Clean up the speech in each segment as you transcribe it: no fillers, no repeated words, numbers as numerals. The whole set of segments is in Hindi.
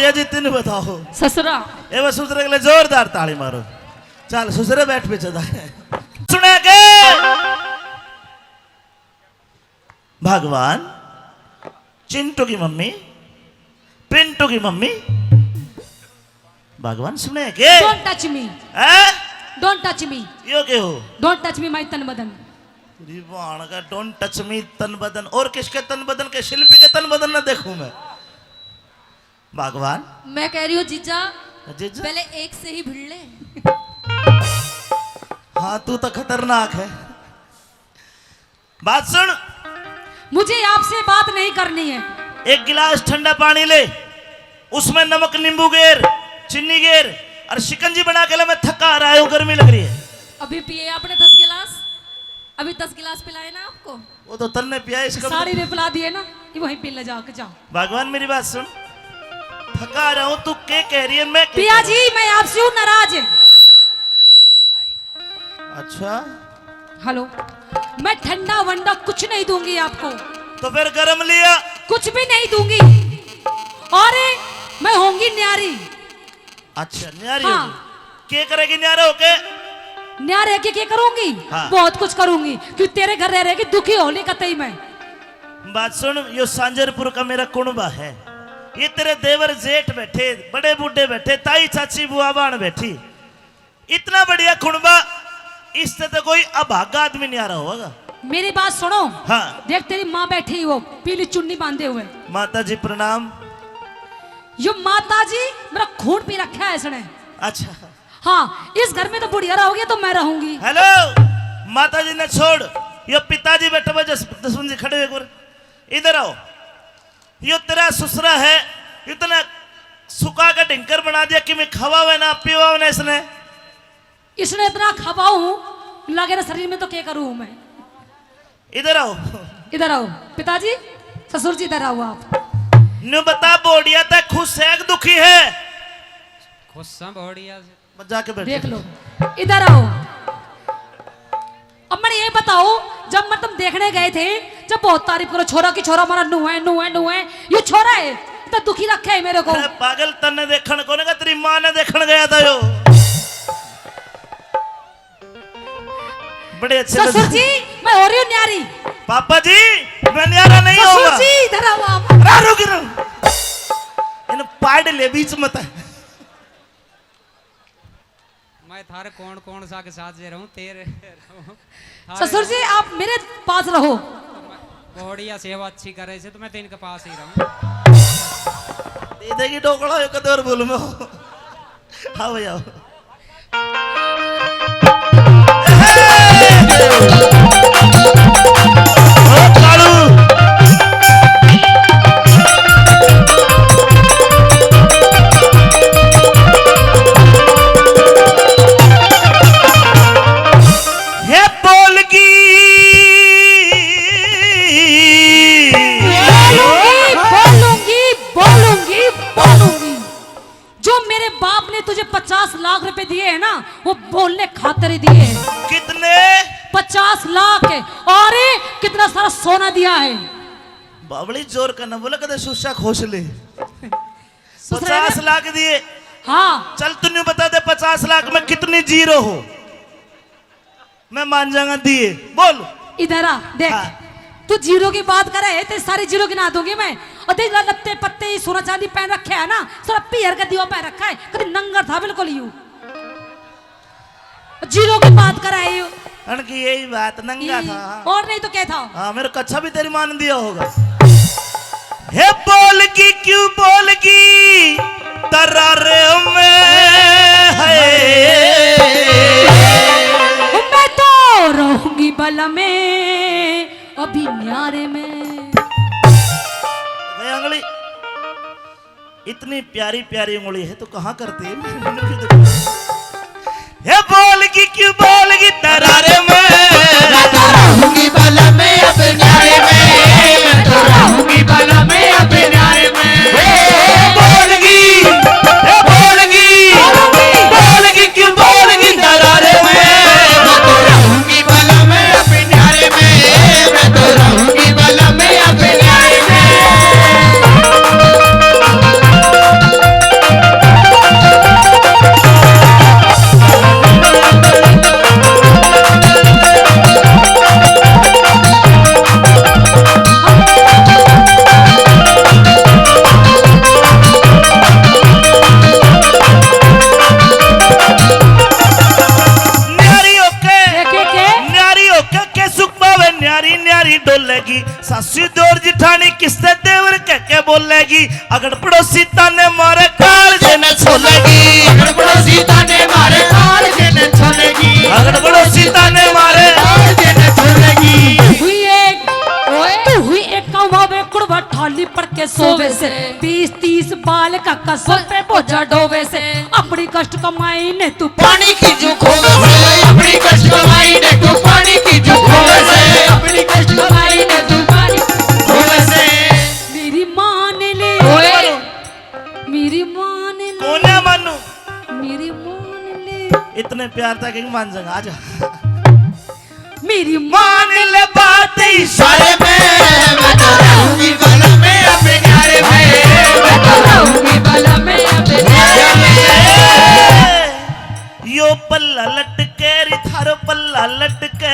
गया जी तीन बताओ ससुरा ए बस ससुरे के लिए जोरदार ताली मारो चल ससुरे बैठ पे चला सुने के भगवान चिंटू की मम्मी पिंटू की मम्मी भगवान सुने के don't touch me don't touch me यो के हो डोंट टच मी माय तन बदन रिवान का डोंट टच मी तन बदन और किसके तन बदन के शिल्पी के तन बदन ना देखूं मैं भगवान मैं कह रही हूँ जीजा जीजा पहले एक से ही भिड़ ले हाँ तू तो खतरनाक है बात सुन मुझे आपसे बात नहीं करनी है एक गिलास ठंडा पानी ले उसमें नमक नींबू गेर चीनी गेर और शिकंजी बना के ले मैं थका रहा हूँ गर्मी लग रही है अभी पिए आपने 10 गिलास अभी 10 गिलास पिलाए ना आपको वो तो तन ने पिया इसका साड़ी ने पिला दिए ना ये वहीं पी ले जाके जाओ भगवान मेरी बात सुन थका रहा हूँ तू क्या कह रही है मैं पिया जी मैं आपसे हूँ नाराज अच्छा हेलो मैं ठंडा वंडा कुछ नहीं दूंगी आपको तो फिर गरम लिया कुछ भी नहीं दूंगी और मैं होंगी न्यारी अच्छा न्यारी हाँ। होगी क्या करेगी न्यारा होके न्यारे के क्या करूंगी हाँ। बहुत कुछ करूंगी क्यों तेरे घर रह रहेगी दुखी होली कतई मैं बात सुन यो सांजरपुर का मेरा कुणबा है ये तेरे देवर जेठ बैठे बड़े बूढ़े बैठे ताई चाची बुआ बाण बैठी इतना बढ़िया कुणबा इससे तो कोई अभागा आदमी नहीं आ रहा होगा मेरी बात सुनो हाँ देख तेरी माँ बैठी वो पीली चुन्नी बांधे हुए माता जी प्रणाम यो माता जी मेरा खून पी रखा है इसने अच्छा हाँ इस घर में तो बुढ़िया रहोगी तो मैं रहूंगी हेलो माता जी ने छोड़ ये पिताजी बैठे हुए जसवंत जी खड़े हुए इधर आओ ये तेरा ससुरा है इतना सुखा का ढिंकर बना दिया कि मैं खवा हुआ ना पीवा हुआ ना इसने इतना खपाऊ लगे ना शरीर में तो क्या करूं मैं इधर आओ पिताजी ससुर जी इधर आओ आप न्यू बता बोडिया तक खुश है कि दुखी है खुश हैं बोडिया से जाके बैठ देख लो इधर आओ अब मैंने ये बताओ जब मैं तुम देखने गए थे जब बहुत तारीफ करो छोरा की छोरा हमारा नु है ये छोरा है तो दुखी रखे है मेरे को पागल तन्ने देखने को ना तेरी माँ ने देखने गया था यो बड़े अच्छे ससुर जी मैं हो रही हूँ न्यारी पापा जी मैं न्यारा नहीं होगा ससुर जी इधर आओ आप रुक इन पाड़ ले बीच मत मैं थारे कौन कौन सा के साथ जे रहूं तेरे ससुर जी आप मेरे पास रहो बोडिया सेवा अच्छी करे से तो मैं तो इनके पास ही रहूं दे देगी ढोकड़ा यो कदे और बोलूं मैं हाँ भैया तुझे 50 लाख रुपए दिए हैं ना वो बोलने खातिर ही दिए हैं कितने 50 लाख है और कितना सारा सोना दिया है बाबड़ी जोर का ना बोला कदे सुशा खोस ले 50 लाख दिए हाँ चल तूने बता दे 50 लाख में कितनी जीरो हो मैं मान जाऊंगा दिए बोल इधर आ देख हाँ। तू जीरो की बात करे तो सारी जीरो गिना दूंगी मैं और देख लत्ते पत्ते सोना चांदी पहन रखे है ना सारा पियर का दीवा पहन रखा है कभी नंगर था बिल्कुल यू जीरो की बात कराए यू की यही बात नंगा था और नहीं तो क्या था हाँ मेरे कच्छा भी तेरी मान दिया होगा हे बोल की क्यों बोल की तरारे में है मैं तो रहूंगी बल में अभी न्यारे में अंगली इतनी प्यारी प्यारी उंगली है तो कहाँ करती है हे बोल की क्यों बोल की तरारे में तो रहूंगी बल में अब न्यारे में तो रहूंगी बल में अब न्यारे में बोल की क्यों बोल की तरारे में मैं तो रहूंगी बल में अब न्यारे में मैं तो रहूंगी बल में अब न्यारे में अगर पड़ोसी ताने मारे काल जन छोलेगी अगर पड़ोसी ताने मारे काल जन छोलेगी अगर पड़ोसी ताने मारे काल जन छोलेगी हुई एक कौवा कुड़वा ठाली पड़ के सोवे से 20-30 बाल का कसर पे बोझा डोवे से अपनी कष्ट कमाई ने तू पानी की जो खोवे से अपनी कष्ट कमाई ने तू पानी की जो खोवे से अपनी कष्ट कमाई ने तू पानी खोवे से मेरी माँ ने ले मेरी माँ ने ले कौन है मानू मेरी माँ ने ले इतने प्यार था कि मान जाएगा आजा मेरी माँ मान ले बात सारे में मैं तो रहूंगी बला में अपने प्यारे में मैं तो रहूंगी बला में अपने प्यारे में यो पल्ला लटके री थारो पल्ला लटके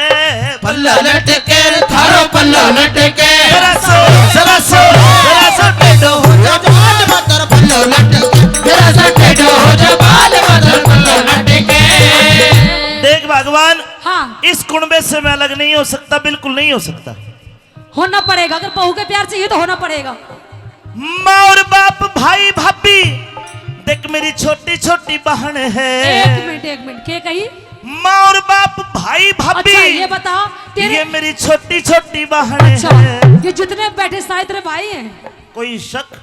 पल्ला लटके थारो पल्ला लटके जरा सो टेढ़ो हो जा बाल मदर पल्ला लटके जरा सा टेढ़ो हो जा बाल मदर पल्ला लटके देख भगवान हाँ इस कुनबे से मैं अलग नहीं हो सकता बिल्कुल नहीं हो सकता होना पड़ेगा अगर बहू के प्यार चाहिए तो होना पड़ेगा माँ और बाप भाई भाभी देख मेरी छोटी छोटी बहन है एक मिनट क्या कही माँ और बाप भाई भाभी अच्छा ये बताओ तेरे ये मेरी छोटी छोटी बहन अच्छा है ये जितने बैठे सारे तेरे भाई हैं कोई शक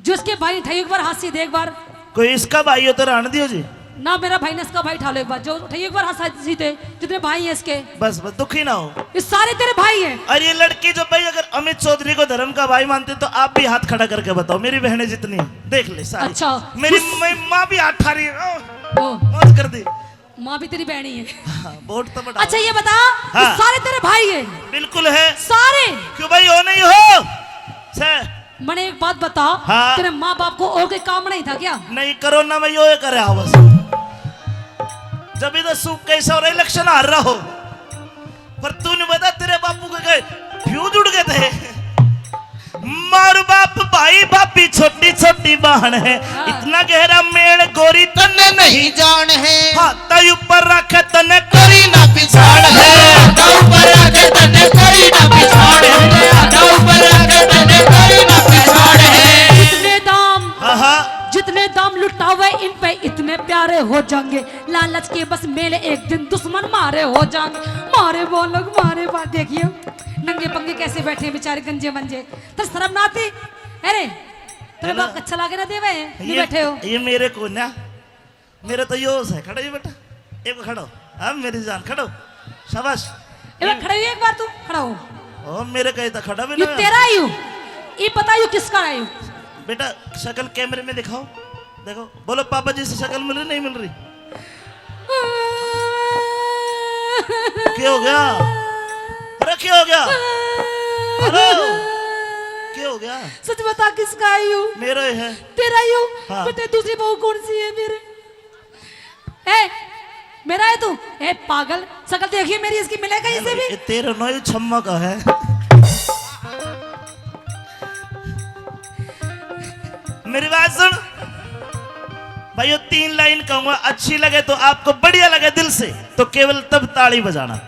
जिसके भाई ठाई एक बार हाथ सीधे एक बार कोई इसका भाई हो तो रहने दियो जी ना मेरा भाई ने इसका भाई ठालो एक बार जो ठाई एक बार हाथ सीधे जितने भाई हैं इसके बस दुखी ना हो ये सारे तेरे भाई हैं और ये लड़की जो भाई अगर अमित चौधरी को धर्म का भाई मानते तो आप भी हाथ खड़ा करके बताओ मेरी बहनें जितनी हैं, देख ले सारी अच्छा। मेरी माँ भी हाथ ठारी है ओ, मौज कर दी माँ भी तेरी बहनी है हाँ, वोट तो बड़ा अच्छा ये बता हाँ। ये सारे तेरे भाई हैं बिल्कुल है सारे क्यों भाई हो नहीं हो से मैंने एक बात बता हाँ। तेरे माँ बाप को और कोई काम नहीं था क्या नहीं करो ना मैं यो करे आओ बस जब इधर सूख कैसा हो रहा इलेक्शन हार रहा हो पर तूने बता तेरे बापू के गए फ्यूज उड़ गए थे मार बाप भाई भाभी छोटी छोटी बहन है हाँ। इतना गहरा मेड़ गोरी तन्ने नहीं जान है हाथ ऊपर रखे तने करी ना पिछाड़ है आधा ऊपर आके तन्ने करी ना पिछाड़ है आधा ऊपर आके तन्ने करी ना पिछाड़ है जितने दाम लुटावे इन पे इतने प्यारे हो जाएंगे लालच के बस मेले एक दिन दुश्मन मारे हो जाएंगे मारे वो लोग मारे बात देखिए नंगे पंगे कैसे बैठे बेचारे गंजे मंजे तो शर्म ना आती अरे तेरे बाप अच्छा लगे ना देवे नहीं बैठे हो ये मेरे को ना मेरे तो योश है खड़ो ये बेटा एक खड़ो अब मेरी जान खड़ो शाबाश एक खड़े हुए एक बार तू खड़ा हो ओ मेरे कहे तो खड़ा भी ये ना तेरा आयु ये पता यू किसका आयु बेटा शक्ल कैमरे में दिखाओ देखो बोलो पापा जी से शक्ल मिल रही नहीं मिल रही क्या हो गया अरे क्या हो गया अरे क्या हो गया सच बता किसका आयु मेरा ही है तेरा आयु हाँ। बता दूसरी बहू कौन सी है मेरे ए मेरा है तू ए पागल शक्ल देखिए मेरी इसकी मिलेगा इसे भी ये तेरा नौ छम्मा का है मेरी बात सुन भाई ये 3 लाइन कहूंगा अच्छी लगे तो आपको बढ़िया लगे दिल से तो केवल तब ताली बजाना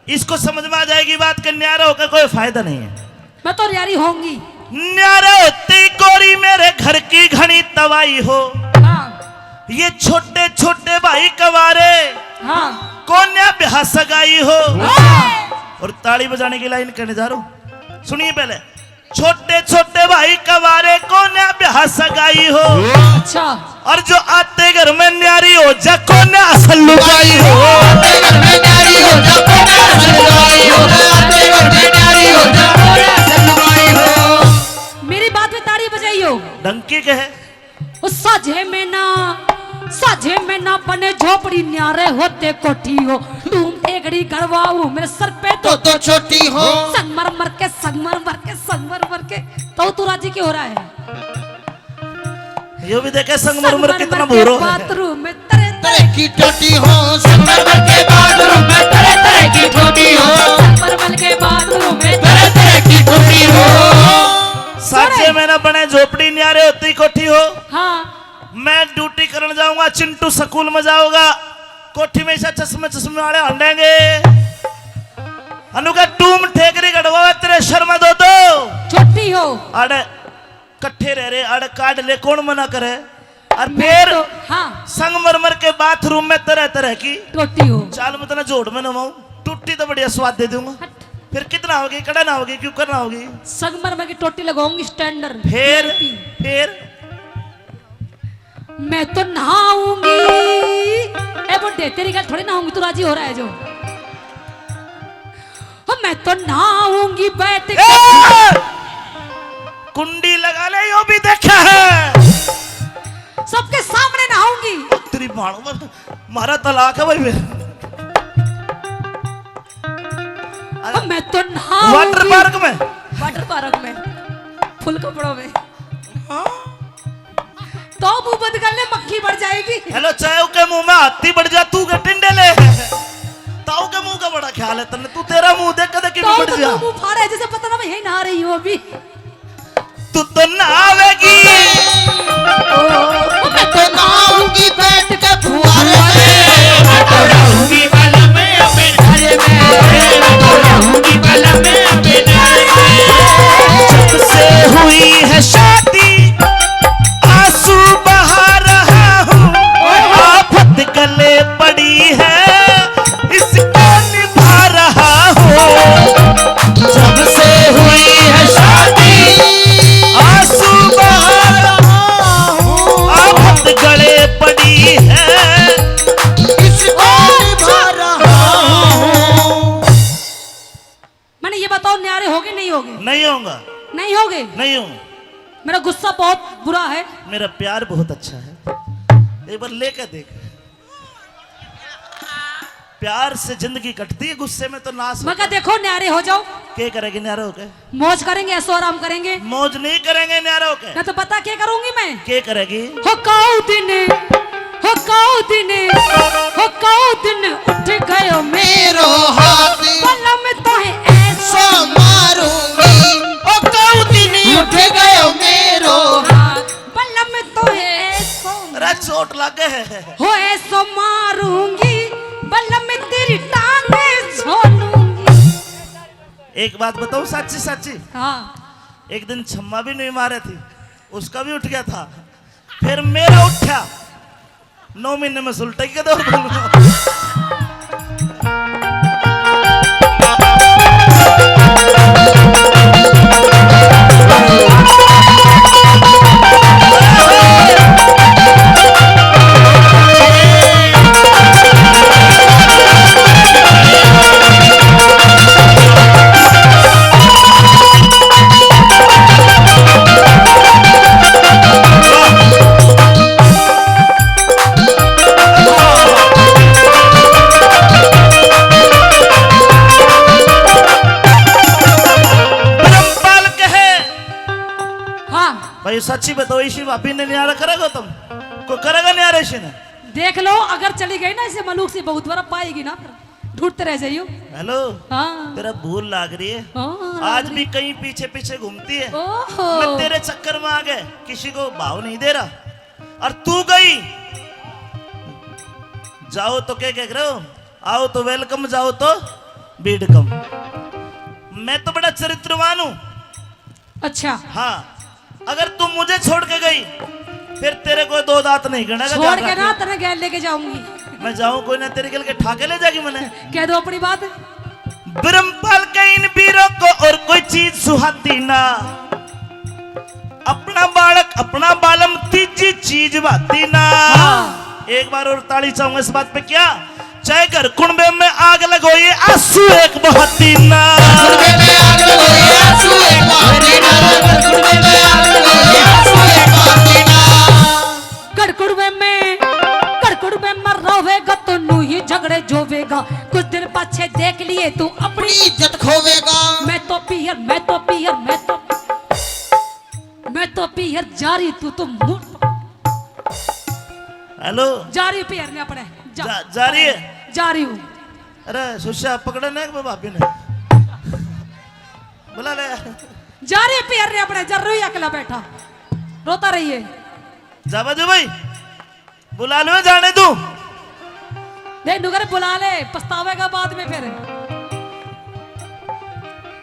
इसको समझ में आ जाएगी बात का न्यारा होकर कोई फायदा नहीं है मैं तो यारी होंगी न्यारा होते गोरी मेरे घर की घनी तवाई हो हाँ ये छोटे छोटे भाई कवारे हाँ कोन्या ब्याह सगाई हो हाँ। और ताली बजाने की लाइन कहने जा रहा हूं सुनिए पहले छोटे छोटे भाई कवारे कोन्या ब्याह सगाई हो अच्छा और जो आते घर में न्यारी हो जा कोन्या असल लुगाई हो आते घर में न्यारी हो जा कोन्या असल लुगाई हो आते घर में न्यारी हो जा कोन्या असल लुगाई हो मेरी बात में ताड़ी बजाइयो डंकी के है उस साझे में ना बने झोपड़ी न्यारे होते कोठी हो तुम टेकड़ी गड़वाऊ मेरे सर पे तो छोटी हो संगमर के तो तू राजी क्यों हो रहा है ये भी देखे संगमरमर कितना भूरो है बाथरूम में तरह तरह की टोटी हो संगमरमर के बाथरूम में तरह तरह की टोटी हो संगमरमर के बाथरूम में तरह तरह की टोटी हो साझे में ना बने झोपड़ी न्यारे होती कोठी हो हाँ मैं ड्यूटी करने जाऊंगा चिंटू स्कूल में जाऊंगा कोठी में ऐसा चश्मे वाले हंडेंगे अनु का टूम ठेकरी गड़वा तेरे शर्मा दो छोटी हो अरे कट्ठे रह रहे अड़ काट ले कौन मना करे। और फिर तो हाँ संगमरमर के बाथरूम में तरह तरह की टोटी हो। चाल में तना जोड़ में नवाऊं टूटी तो बढ़िया स्वाद दे दूंगा। हट। फिर कितना होगी कड़ा ना होगी क्यों करना होगी। संगमरमर की टोटी लगाऊंगी स्टैंडर्ड। फिर मैं तो नहाऊंगी। ए बुड्ढे तेरी गल थोड़ी नहाऊंगी तू राजी हो रहा है जो। मैं तो नहाऊंगी बैठ के। कुंडी लगा ले यो भी देखा है सबके सामने नहाऊंगी। तेरी मानो मारा तलाक है भाई मेरा। मैं तो नहाऊंगी वाटर पार्क में। वाटर पार्क में फुल कपड़ों में। तो मुंह बंद कर ले मक्खी बढ़ जाएगी। हेलो चाहे के मुंह में हाथी बढ़ जा तू के टिंडे ले। ताऊ के मुंह का बड़ा ख्याल है तने तू तेरा मुंह देख के कि बढ़ जा। तो मुंह फाड़ा है जैसे पता ना मैं यही नहा रही हूँ अभी। तू तो नहावेगी। मैं तो नहाऊंगी बैठ के फुहारे में। मैं तो रहूंगी बाला में अपने घर में। मैं तो रहूंगी बाला में अपने घर में। जब से हुई है शादी आंसू बहा रहा हूँ। आफत गले पड़ी है इसको निभा रहा हूँ। जब से हुई है शादी आंसू बहा रहा हूँ। आफत गले पड़ी है इसको निभा रहा हूँ। मैंने ये बताओ न्यारे होगे नहीं होगे। नहीं होगा नहीं होगे। नहीं हूँ। मेरा गुस्सा बहुत बुरा है। मेरा प्यार बहुत अच्छा है एक बार लेकर देख। प्यार से जिंदगी कटती है गुस्से में तो नाश मैं कहा देखो न्यारे हो जाओ। क्या करेगी न्यारा होके। मौज करेंगे ऐसो आराम करेंगे। मौज नहीं करेंगे न्यारा होके। मैं तो पता क्या करूंगी मैं। क्या करेगी। हो काऊ दिन उठ गयो मेरो हाथ पल्ला में तो है ऐसा सो मारूंगी। ओ कऊ दिन उठ गयो मेरो हाथ पल्ला में तो है ऐसा अरे चोट लगे है। हो ऐसो मारूंगी बल्ला में तेरी टांगे छोड़ूंगी। एक बात बताऊं सच्ची सच्ची। हाँ एक दिन छम्मा भी नहीं मारे थी उसका भी उठ गया था फिर मेरा उठा 9 महीने में सुलटाई के दौर भाई सच्ची बताओ इसी भाभी ने न्यारा करेगा तुम को करेगा न्यारा इसी ने। देख लो अगर चली गई ना इसे मलूक से बहुत बड़ा पाएगी ना ढूंढते रह जाइयो। हेलो हाँ तेरा भूल लाग रही है। हाँ, आज भी कहीं पीछे पीछे घूमती है। ओहो मैं तेरे चक्कर में आ गए किसी को भाव नहीं दे रहा और तू गई। जाओ तो क्या कह रहे हो आओ तो वेलकम जाओ तो बीडकम। मैं तो बड़ा चरित्रवान हूं। अच्छा हाँ अगर तुम मुझे छोड़ के गई फिर तेरे को 2 दांत नहीं गिनेगा। छोड़ के ना तेरे गैल लेके जाऊंगी। मैं जाऊं कोई ना तेरे गल के ठाके ले जाएगी मैंने। कह दो अपनी बात। ब्रह्मपाल के इन वीरों को और कोई चीज सुहाती ना। अपना बालक अपना बालम तीजी चीज बाती ना। हाँ। एक बार और ताली चाहूंगा इस बात पे क्या चाहे घर कुंबे में आग लगो ये आंसू एक बहाती ना। कुंबे में आग लगो ये आंसू एक बहाती ना। कुंबे में आग लगो ये आंसू एक बहाती ना। कड़कुड़बे में रोवेगा तो नू ही झगड़े जोवेगा। कुछ दिन पाछे देख लिए तू अपनी इज्जत खोवेगा। मैं तो पीहर जारी तू मुंह हेलो जा रही पियर ने अपने जा रही है। जा रही हूँ। अरे सुशा पकड़े नहीं भाभी ने बुला ले। जा रही पियर ने अपने जर रही अकेला बैठा रोता रही है। जा बाजू भाई बुला लो जाने तू। देख नुगर बुला ले पछतावेगा बाद में फिर।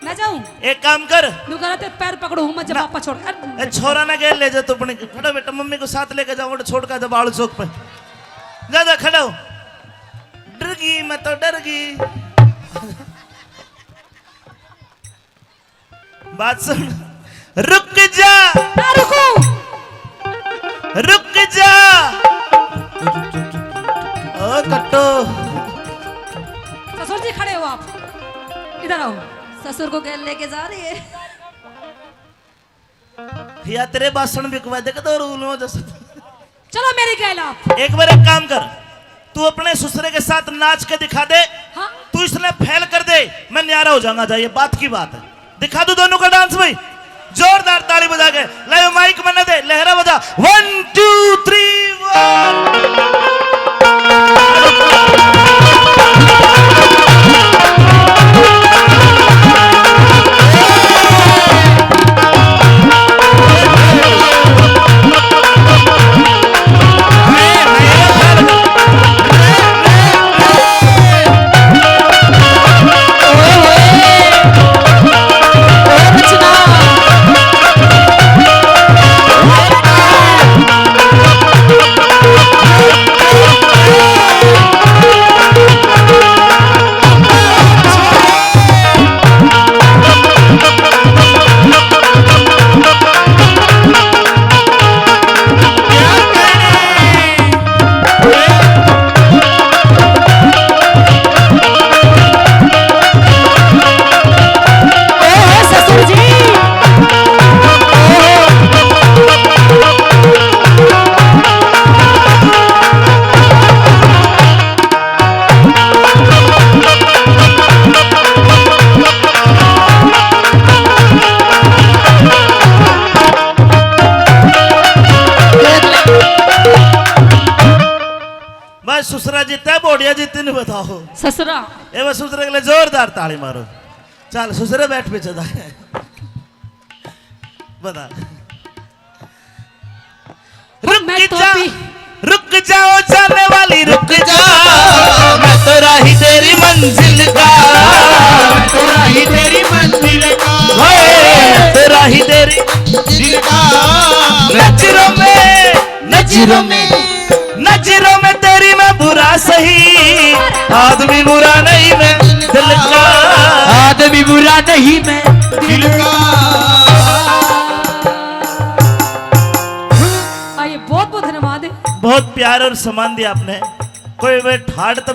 मैं जाऊं एक काम कर, तू कह रहा पैर पकड़ो मत जब पापा छोड़ ए छोरा ना गेल ले जा तू अपने खड़ा बेटा मम्मी को साथ लेके जाओ छोड़ का जब आलू चौक पे जा जा खड़ा हो। डर गई मैं तो डर गई। बात सुन, रुक जा ना रुको रुक जा। ओ कट्टो ससुर जी खड़े हो आप, इधर आओ। ससुर को गैल लेके जा रही है। या तेरे भाषण बिकवा देगा तो रूल में जैसे। चलो मेरी गैल आप। एक बार एक काम कर, तू अपने ससुरे के साथ नाच के दिखा दे। हाँ? तू इसने फैल कर दे, मैं न्यारा हो जाऊंगा। जाइए बात की बात है, दिखा दू दोनों का डांस भाई। जोरदार ताली बजा के लाओ माइक बना दे, लहरा बजा 1 2 3 1। ससुरा जीता बोड़िया जीती नहीं बताओ। ससुरा ए बस ससुरे के लिए जोरदार ताली मारो। चल ससुरे बैठ पे चला बता। रुक जाओ जाने वाली रुक जा, मैं तो राही तेरी मंजिल का, मैं तो राही तेरी मंजिल का, तो राही तेरी दिल का। नजरों में नजरों में नजरों में तेरी मैं बुरा सही, आदमी बुरा नहीं मैं दिल का, आदमी बुरा नहीं मैं दिल का। आइए बहुत बहुत धन्यवाद है। बहुत प्यार और सम्मान दिया आपने। कोई वे ठाड़ तब